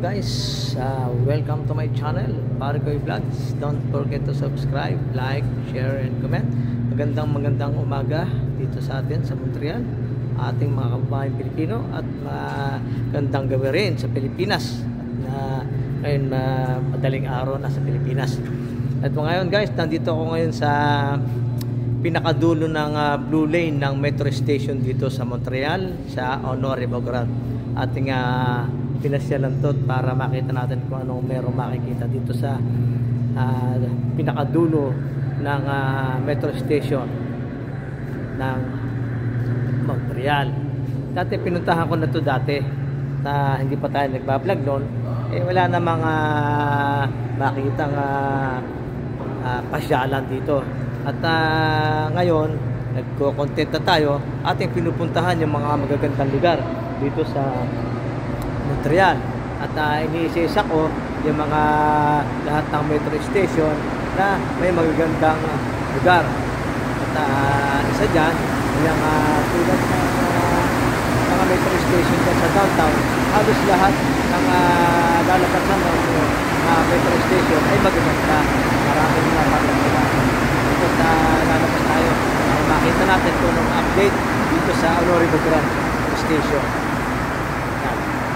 guys, welcome to my channel, Parikoy Vlogs. Don't forget to subscribe, like, share, and comment. Magandang umaga dito sa atin sa Montreal, ating mga kababayan Pilipino, at magandang gabi rin sa Pilipinas. At ngayon madaling araw na sa Pilipinas. At ngayon guys, nandito ako ngayon sa pinakadulo ng Blue Lane ng metro station dito sa Montreal, sa Honoré Beaugrand. Ating pinasyalan to para makita natin kung anong merong makikita dito sa pinakadulo ng metro station ng Montreal. Dati pinuntahan ko na to dati, hindi pa tayo nagbablog noon. Wala namang makitang pasyalan dito. At ngayon nagko-content na tayo, ating pinupuntahan yung mga magagandang lugar dito sa Montreal. At iniisa ko yung mga lahat ng metro station na may magagandang lugar. At isa dyan, yung tulad ng mga metro station dyan sa downtown, halos lahat ng lalakasan ng metro station ay magaganda. Maraming napapaganda. Ito lalabas tayo para makita natin kung anong update dito sa Honoré Beaugrand station.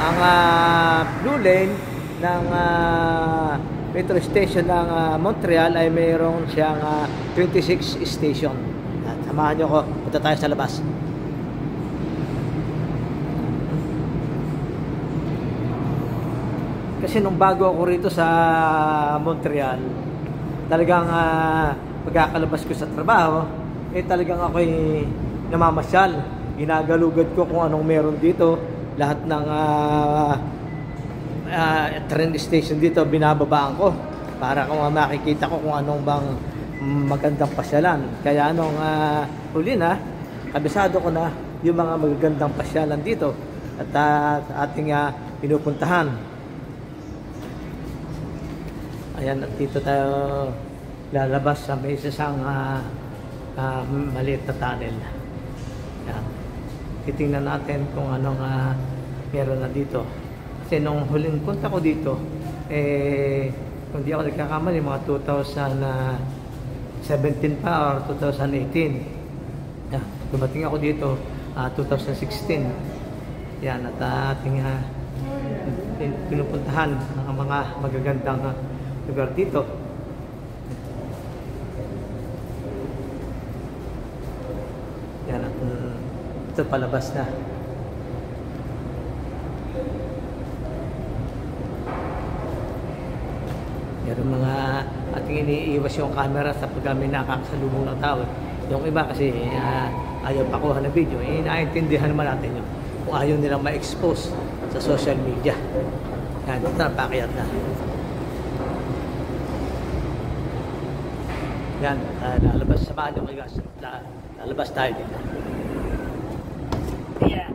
Ang Blue Lane ng metro station ng Montreal ay mayroon siyang 26 station. At samahan nyo ko, punta tayo sa labas. Kasi nung bago ako rito sa Montreal, talagang pagkakalabas ko sa trabaho, talagang ako'y namamasyal. Ginagalugad ko kung anong meron dito. Lahat ng train station dito binababaan ko para kung makikita ko kung anong bang magandang pasyalan. Kaya anong huli na, kabisado ko na yung mga magagandang pasyalan dito at ating pinupuntahan. Ayan, at dito tayo lalabas sa may isang maliit na tunnel. Ayan. Titingnan natin kung anong meron na dito. Kasi nung huling punta ko dito, kung di ako nagkakamali, mga 2017 pa or 2018. Yeah, dumating ako dito 2016. Yan, at ating pinupuntahan ng mga magagandang lugar dito. Yan, at ito palabas na. Meron mga ating iniiwas yung camera sa pag kami nakakasalubong ng tao. Yung iba kasi ayaw pakuha ng video. Naiintindihan naman natin yun kung ayaw nilang ma-expose sa social media. Yan, ito na, pakiat na. Yan, lalabas sa mga nyo guys. Lalabas tayo dito. Yeah.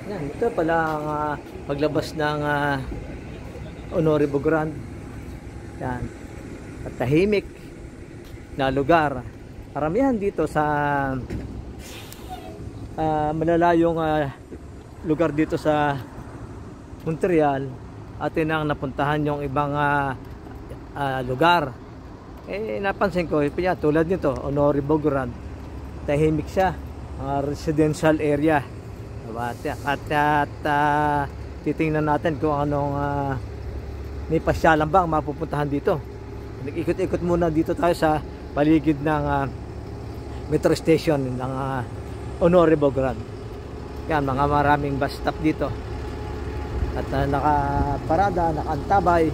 Yan, ito pala ang paglabas ng Honoré Beaugrand. Yan. At tahimik na lugar. Karamihan dito sa malalayong lugar dito sa Montreal, atin ang napuntahan yung ibang lugar. Napansin ko, tulad nito, Honoré Beaugrand, tahimik siya, residential area. At titingnan natin kung anong may pasyalan ba ang mapupuntahan dito. Nag-ikot-ikot muna dito tayo sa paligid ng metro station ng Honoré Beaugrand. Yan, mga maraming bus stop dito. At nakaparada, nakaantabay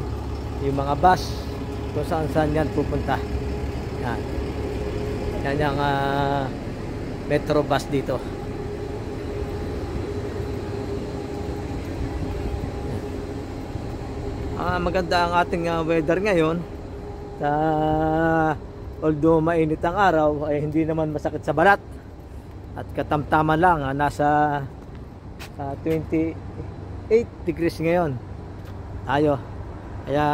yung mga bus kung saan yan pupunta. Yan. Yan yung metro bus dito. Maganda ang ating weather ngayon. Although mainit ang araw, ay hindi naman masakit sa balat. At katamtaman lang, nasa 28 degrees ngayon tayo. Kaya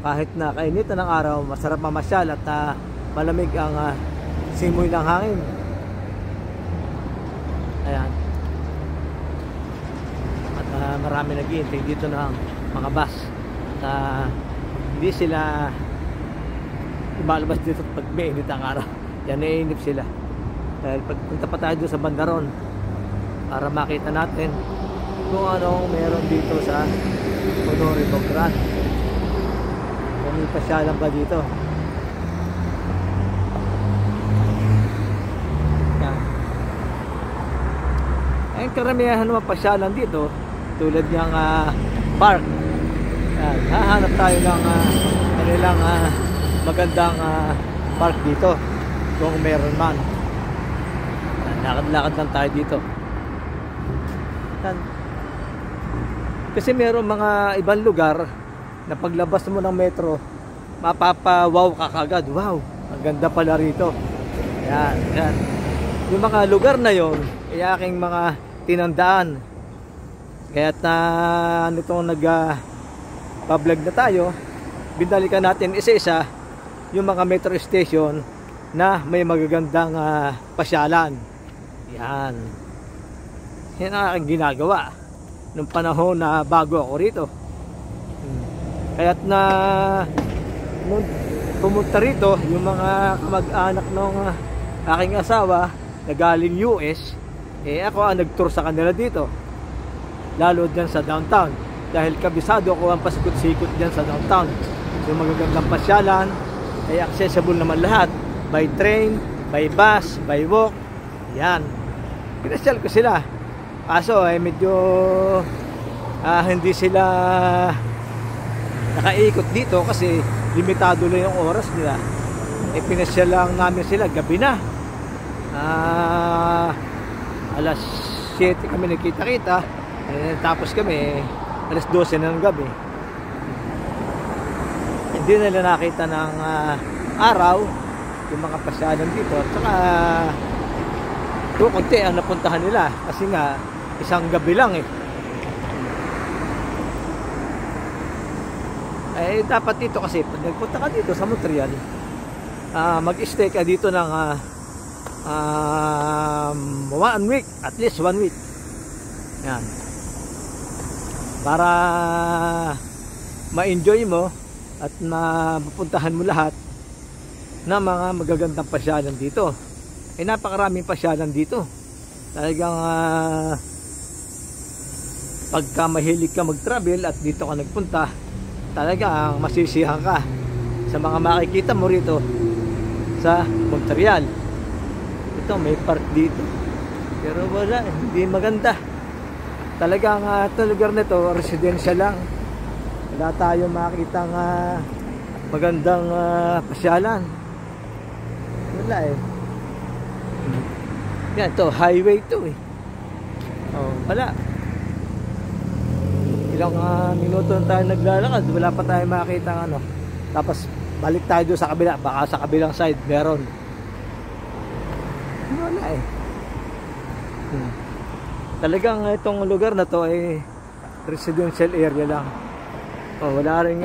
kahit na kainitan ng araw, masarap mamasyal at malamig ang simoy ng hangin. Ayan. At marami naghihintay dito ng mga bus. Hindi sila lumalabas dito pag may init ang araw. Yan, naiinip sila. Dahil pagpunta pa tayo doon sa bandaron para makita natin kung anong meron dito sa Honoré Bogrand. Kung may pasyalan ba dito. Yan. Ay, karamihan naman pasyalan dito tulad ng park. Yan. Hahanap tayo ng kanilang magandang park dito kung meron man. Lakad-lakad lang tayo dito. Yan. Kasi meron mga ibang lugar na paglabas mo ng metro, mapapa-wow ka kagad. Wow, ang ganda pala rito. Yan, yan. Yung mga lugar na yon ay aking mga tinandaan. Kaya't nitong nag-vlog na tayo, binalikan natin isa-isa yung mga metro station na may magagandang pasyalan. Yan. Yan ang aking ginagawa nung panahon na bago ako rito. Kaya't nung pumunta rito yung mga kamag-anak ng aking asawa na galing US, ako ang nag-tour sa kanila dito, lalo dyan sa downtown, dahil kabisado ko ang pasikot-sikot dyan sa downtown. Yung magagandang pasyalan ay accessible naman lahat, by train, by bus, by walk. Yan, pinasyal ko sila. Kaso medyo hindi sila nakaikot dito kasi limitado lang yung oras nila. Pinasyal lang namin sila gabi na. Alas 7 kami nagkita-kita, tapos kami alas 12 na ng gabi. Hindi nila nakita ng araw yung mga pasyalan dito. At saka konti ang napuntahan nila kasi nga isang gabi lang dapat dito kasi pag nagpunta ka dito sa Montreal, mag-stay ka dito ng 1 week, at least 1 week. Yan, para ma-enjoy mo at mapupuntahan mo lahat ng mga magagandang pasyalan dito. Napakaraming pasyalan dito. Talagang pagka mahilig ka mag-travel at dito ka nagpunta, talagang masisiyahan ka sa mga makikita mo rito sa Montreal. Ito, may park dito, pero wala, hindi maganda. Talagang itong lugar na ito, residensya lang. Wala tayo makitang magandang pasyalan. Wala Yan, to highway to wala. Ilang minuto na tayo naglalakad, wala pa tayo makita tapos balik tayo doon sa kabila, baka sa kabilang side meron. Wala Talagang itong lugar na to ay residential area lang. Wala rin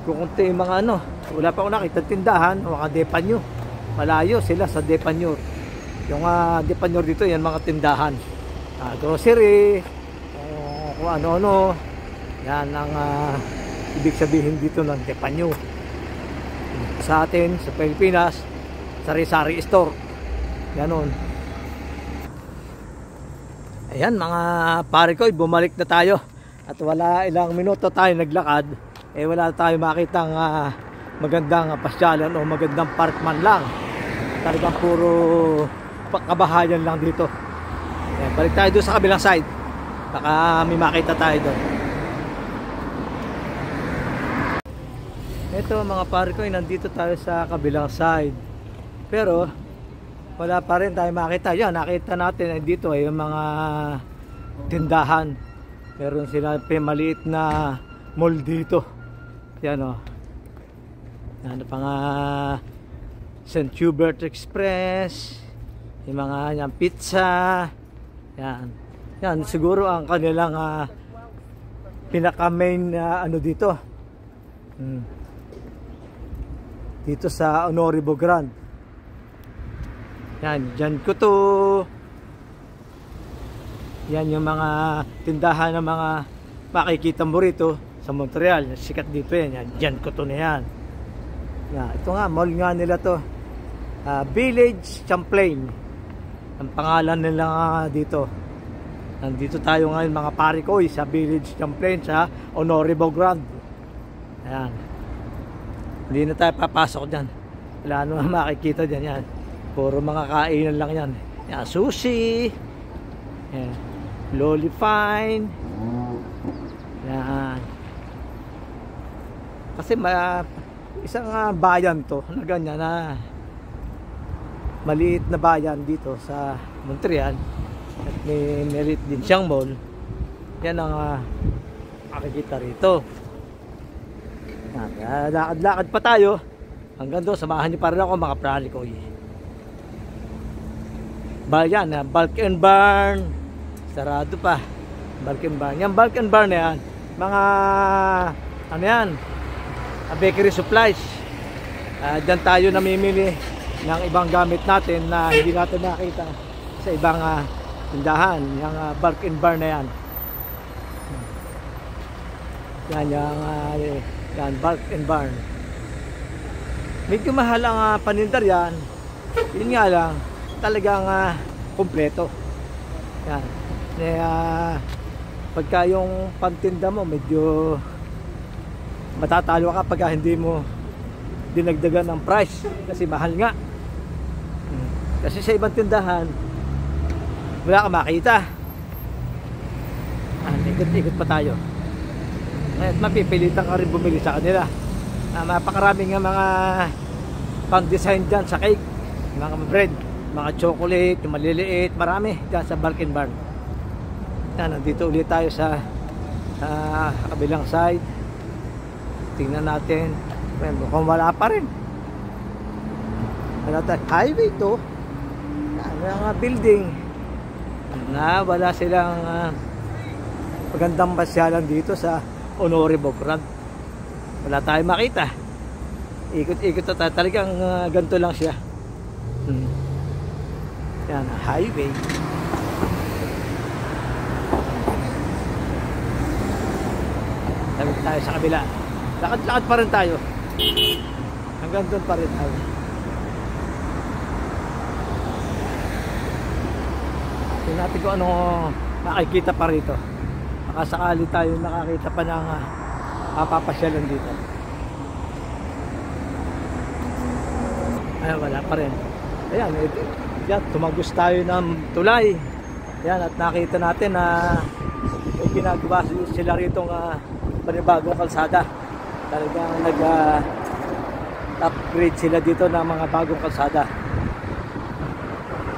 kukunti yung mga wala pa ako nakita tindahan o mga depanyo. Malayo sila sa depanyo. Yung depanyo dito, yan mga tindahan, grocery, kung ano-ano. Yan ang ibig sabihin dito ng depanyo. Sa atin, sa Pilipinas, sari-sari store. Ganon. Ayan mga pare ko, bumalik na tayo. At wala ilang minuto tayo naglakad, wala tayo makitang magandang pasyalan o magandang park man lang. Talagang puro kabahayan lang dito. Ayan, balik tayo doon sa kabilang side, baka may makita tayo doon. Ito mga pare ko, nandito tayo sa kabilang side, pero wala pa rin tayo makita. Yan, nakita natin dito yung mga tindahan. Meron sila maliit na mall dito. Yan yan pang St. Hubert Express, yung mga yan, pizza. Yan siguro ang kanilang pinaka main dito. Dito sa Honoré Bogrand. Yan, dyan ko to Yan yung mga tindahan ng mga makikita mo rito sa Montreal. Sikat dito yan. Yan, Jean Coutu na yan. Yan. Ito nga, mall nga nila to. Village Champlain. Ang pangalan nila dito. Nandito tayo ngayon mga pare ko sa Village Champlain sa Honore Beaugrand. Ayan. Hindi na tayo papasok dyan. Wala naman makikita dyan yan. Puro mga kainan lang yan. Yan, sushi. Yan. Loli Fine. Yan. Kasi isang bayan to na ganyan na maliit na bayan dito sa Montreal at may maliit din siyang mall. Yan ang makikita rito. Lakad-lakad pa tayo hanggang doon. Samahan niyo pa rin ako mga prali ko. Bayan, Bulk and Barn. Sarado pa. Bulk and Barn. Yan Bulk and Barn na yan. Mga ano yan, bakery supplies. Diyan tayo namimili ng ibang gamit natin na hindi natin nakita sa ibang tindahan. Yung Bulk and Barn na yan. Yan yung yan, Bulk and Barn. Medyo mahal ang panindar yan. Yun nga lang, talagang kumpleto. Yan. Pagka yung pantinda mo medyo matatalo ka pagka hindi mo dinagdagan ng price kasi mahal nga. Kasi sa ibang tindahan wala ka makita. Ikot-ikot pa tayo. At mapipilitan ka rin bumili sa kanila. Napakaraming mga pang-design dyan sa cake, mga bread, mga chocolate, yung maliliit, marami dyan sa Bulk and Barn. Yan, nandito ulit tayo sa kabilang side. Tingnan natin. Mukhang wala pa rin. Wala tayo. Highway to. Yan, building na wala silang magandang pasyalan dito sa Honore Beaugrand. Wala tayong makita. Ikot-ikot na tayo. Talagang ganito lang siya. Yan, highway. Tabi tayo sa kabila. Lakad-lakad pa rin tayo. Hanggang doon pa rin tayo. Tingnan natin kung ano makikita pa rito. Baka sakali tayo nakakita pa ng papasyalan dito. Ay, wala pa rin. Ayan, yan, tumagos tayo ng tulay. Yan, at nakita natin na may ginagawa sila rito panibagong kalsada. Talagang upgrade sila dito ng mga bagong kalsada.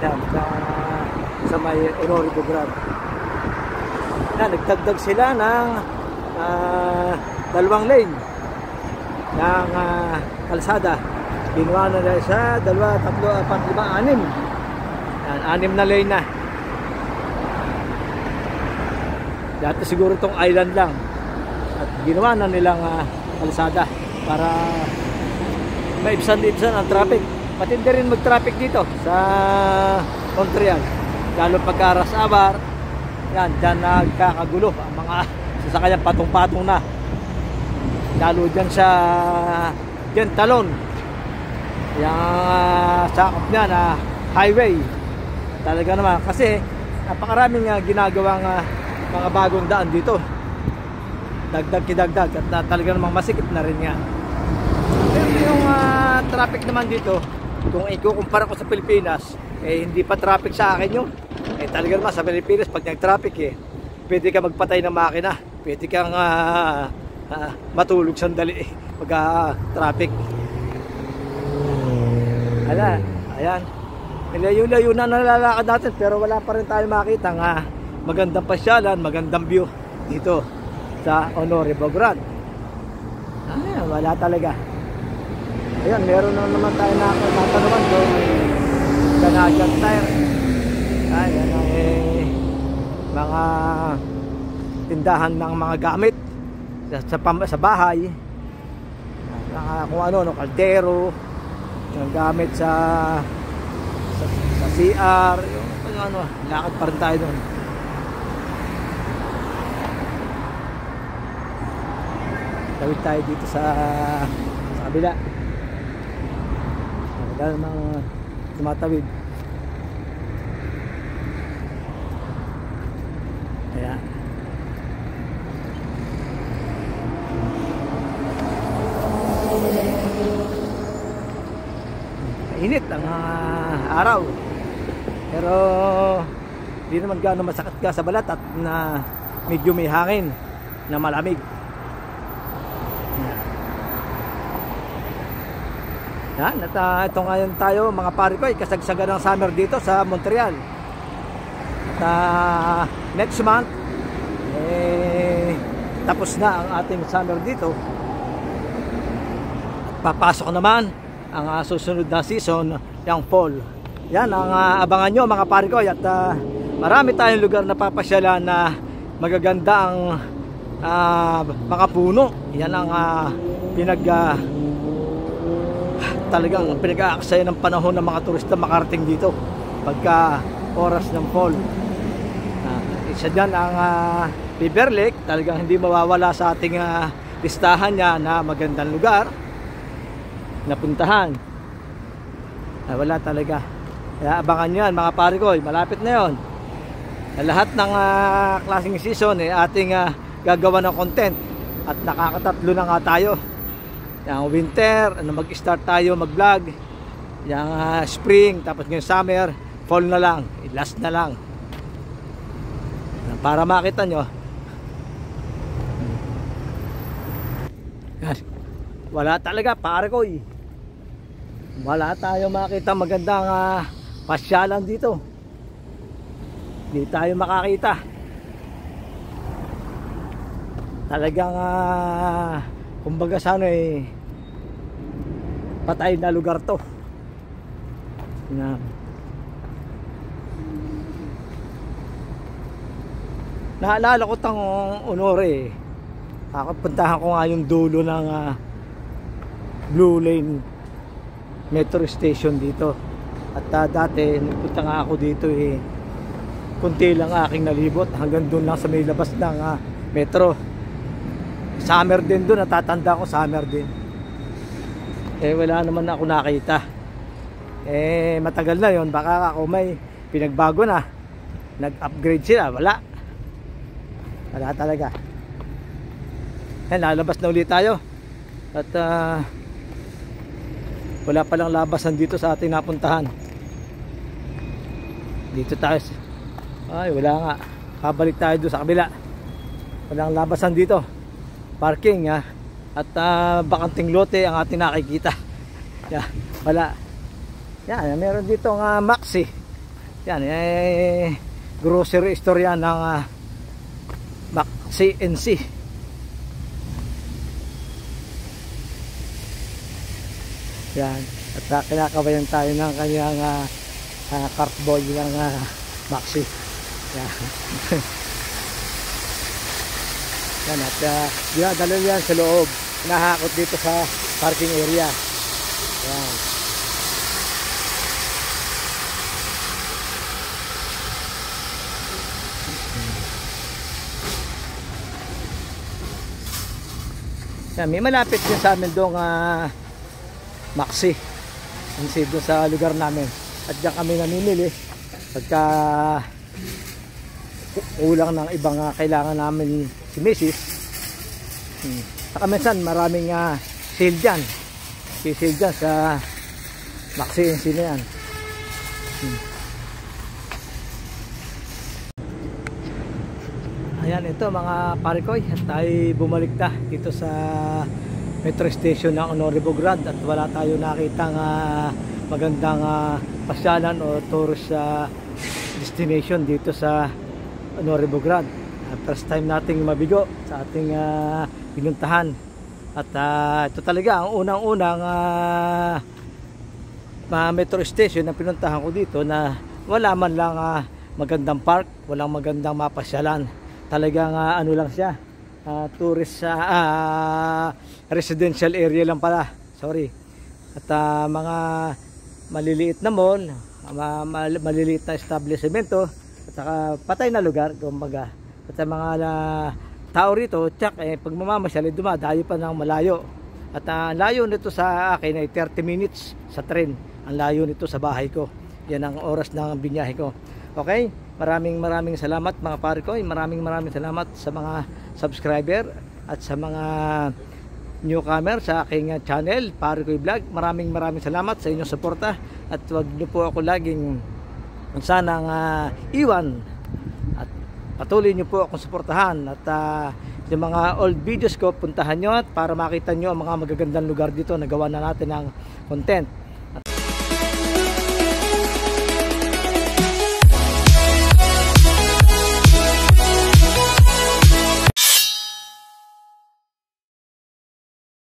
Yan, sa may Honore Beaugrand. Yan, nagdagdag sila ng 2 lane ng kalsada. Ginawa na dahil sa 2, 3, 4, 5, 6. Yan, 6 na lane na. Dati siguro itong island lang. At ginawa na nilang kalsada para maibsan-ibsan ang traffic. Matindi rin mag-traffic dito sa Montreal. Lalo pagka rush hour. Yan, dyan nagkakagulo ang mga sasakyan, patong-patong na. Lalo dyan sa dyan talon. Yung sakop niya na highway. Talaga naman kasi napakaraming ginagawang mga bagong daan dito. Dagdag-kidagdag at talaga namang masikip na rin nga. Pero yung traffic naman dito, kung ikukumpara ko sa Pilipinas, hindi pa traffic sa akin yun. Talaga naman sa Pilipinas pag nag-traffic pwede ka magpatay ng makina, pwede kang matulog sandali pag traffic. Ayan, layo-layo na nalalakad natin pero wala pa rin tayo makita magandang pasyalan, magandang view dito sa Honore Beaugrand. Wala talaga. Ayan, meron na naman tayo natanungan doon. Canadian Tire. Ayan, mga tindahan ng mga gamit sa bahay. Kung ano, kaldero, yung gamit sa CR, yung lakad pa rin tayo doon. Tawid tayo dito sa kabila. Wala namang tumatawid. Kaya init ang araw, pero hindi naman gaano masakit ka sa balat at na medyo may hangin na malamig. Yan, at ito ngayon tayo mga pare ko ay kasagsagan ng summer dito sa Montreal. At next month tapos na ang ating summer dito. At papasok naman ang susunod na season, yung fall. Yan ang abangan nyo mga pare ko. At marami tayong lugar na papasyalan na magaganda ang mga puno. Yan ang talagang pinag-aaksaya ng panahon ng mga turista makarating dito pagka oras ng fall. Isa dyan ang Beaver Lake. Talagang hindi mawawala sa ating listahan niya na magandang lugar na puntahan. Wala talaga. Kaya abangan nyo yan mga pare ko. Malapit na yon. Lahat ng klaseng season ating gagawa ng content. At nakakatatlo na nga tayo. Yung winter, mag-start tayo mag-vlog. Yung spring, tapos ngayon summer, fall na lang, last na lang. Para makita nyo. Wala talaga pare ko. Wala tayo makita magandang pasyalan dito. Hindi tayo makakita. Talagang kumbaga sana patay na lugar to. Naalala ko tang Honore. Puntahan ko nga yung dulo ng Blue Lane Metro Station dito. At dati nagpunta nga ako dito kunti lang aking nalibot. Hanggang doon lang sa may labas ng metro. Summer din doon, natatanda ko summer din. Wala naman ako nakita. Matagal na yon. Baka ako may pinagbago na, nag-upgrade sila. Wala talaga. Lalabas na ulit tayo. At wala palang labasan dito sa ating napuntahan. Dito tayo. Ay wala nga. Pabalik tayo doon sa kabila. Walang labasan dito. Parking at bakanting lote ang ating nakikita. Wala. Yan, meron dito ng Maxi. Yan, grocery store yan ng Maxi NC. Yan, at kinakabayan tayo ng kanyang cartboy ng Maxi. Yan. Yan, at dinadala yan sa loob, nahakot dito sa parking area. Yan. Yan, may malapit din sa amin doong Maxi doon sa lugar namin. At diyan kami namimili pagka ulang ng ibang kailangan namin si Mrs. Saka minsan maraming sale dyan. Sale dyan sa Maxi na yan. Ayan, ito mga parikoy, at tayo bumalik na dito sa metro station ng Honore Bograd. At wala tayo nakitang magandang pasyalan o tourist destination dito sa Honore Bograd. First time nating mabigo sa ating pinuntahan. At ito talaga ang unang-unang metro station na pinuntahan ko dito na wala man lang magandang park, walang magandang mapasyalan. Talagang ano lang siya, tourist residential area lang pala. Sorry. At mga maliliit na mall, maliliit na establishmento, at saka patay na lugar, kumbaga. At mga tao rito, tsak, pag mamamasyal, dumadayo pa ng malayo. At ang layo nito sa akin ay 30 minutes sa tren. Ang layo nito sa bahay ko. Yan ang oras ng binyahe ko. Okay? Maraming salamat mga pare ko. Maraming salamat sa mga subscriber at sa mga newcomer sa aking channel, Pare Koy Vlog. Maraming salamat sa inyong suporta. At wag niyo po ako laging sanang iwan. At patuloy niyo po akong suportahan. At yung mga old videos ko, puntahan nyo at para makita nyo ang mga magagandang lugar dito na gawa na natin ng content.